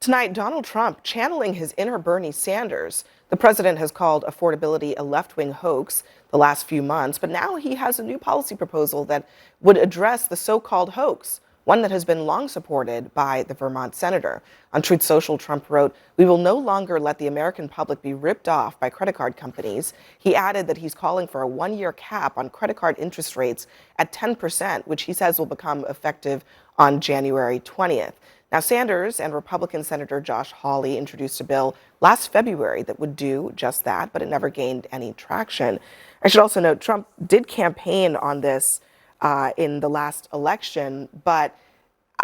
Tonight, Donald Trump channeling his inner Bernie Sanders. The president has called affordability a left-wing hoax the last few months, but now he has a new policy proposal that would address the so-called hoax, one that has been long supported by the Vermont senator. On Truth Social, Trump wrote, "We will no longer let the American public be ripped off by credit card companies." He added that he's calling for a one-year cap on credit card interest rates at 10%, which he says will become effective on January 20th. Now, Sanders and Republican Senator Josh Hawley introduced a bill last February that would do just that, but it never gained any traction. I should also note Trump did campaign on this in the last election, but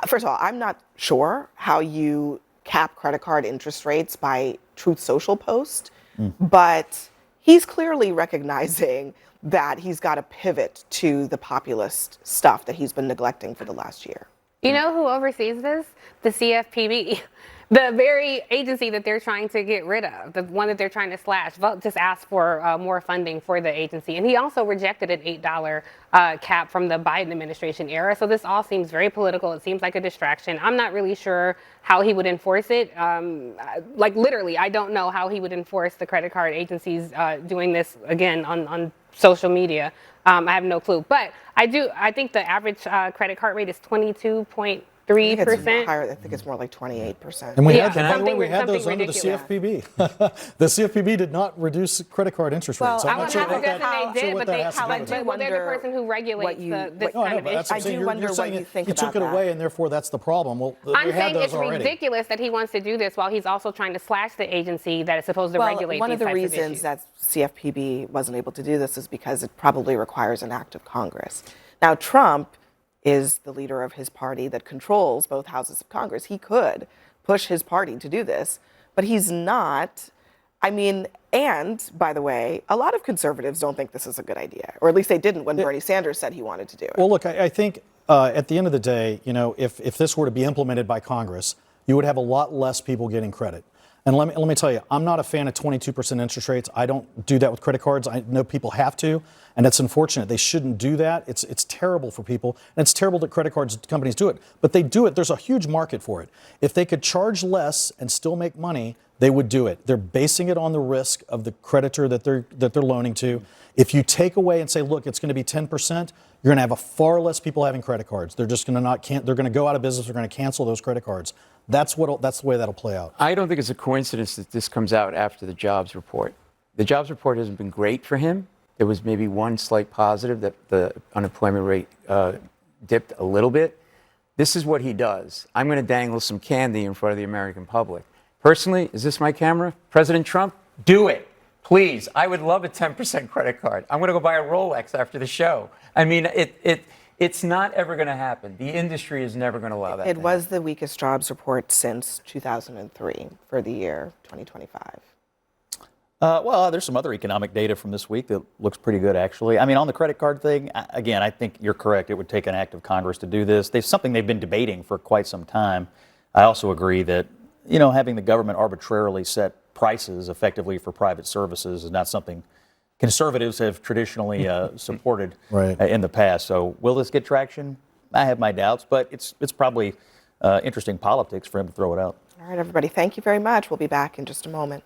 first of all, I'm not sure how you cap credit card interest rates by Truth Social post, but he's clearly recognizing that he's got to pivot to the populist stuff that he's been neglecting for the last year. You know who oversees this? The CFPB, the very agency that they're trying to get rid of, the one that they're trying to slash. Vote just asked for more funding for the agency. And he also rejected an $8 cap from the Biden administration era. So this all seems very political. It seems like a distraction. I'm not really sure how he would enforce it. Like literally, I don't know how he would enforce the credit card agencies doing this again on social media. I have no clue, but I think the average credit card rate is 22.3%. I think it's more like 28%. And we Yeah, had, by the way, we had something those under the CFPB. The CFPB did not reduce credit card interest rates. So I would have to guess they did, but they're the person who regulates this kind of issue. I do wonder what you think about that. He took it away, and therefore that's the problem. Well, I'm saying it's ridiculous that he wants to do this while he's also trying to slash the agency that is supposed to regulate one these of the types of reasons issues. that CFPB wasn't able to do this is because it probably requires an act of Congress. Now, Trump is the leader of his party that controls both houses of Congress. He could push his party to do this, but he's not. I mean, and by the way, a lot of conservatives don't think this is a good idea, or at least they didn't when Bernie Sanders said he wanted to do it. Well, look, I think at the end of the day, you know, if this were to be implemented by Congress, you would have a lot less people getting credit. And let me tell you, I'm not a fan of 22% interest rates. I don't do that with credit cards. I know people have to, and it's unfortunate. They shouldn't do that. It's terrible for people, and it's terrible that credit cards companies do it. But they do it. There's a huge market for it. If they could charge less and still make money, they would do it. They're basing it on the risk of the creditor that they're loaning to. If you take away and say, look, it's going to be 10%, you're going to have a far less people having credit cards. They're just going to they're going to go out of business. They're going to cancel those credit cards. That's the way that'll play out. I don't think it's a coincidence that this comes out after the jobs report. The jobs report hasn't been great for him. There was maybe one slight positive that the unemployment rate dipped a little bit. This is what he does. I'm going to dangle some candy in front of the American public. Personally, is this my camera? President Trump, do it. Please. I would love a 10% credit card. I'm going to go buy a Rolex after the show. I mean, it's not ever going to happen. The industry is never going to allow that. It was the weakest jobs report since 2003 for the year 2025. Well, there's some other economic data from this week that looks pretty good, actually. I mean, on the credit card thing, again, I think you're correct. It would take an act of Congress to do this. It's something they've been debating for quite some time. I also agree that, you know, having the government arbitrarily set prices effectively for private services is not something conservatives have traditionally supported in the past. So will this get traction? I have my doubts, but it's probably interesting politics for him to throw it out. All right, everybody, thank you very much. We'll be back in just a moment.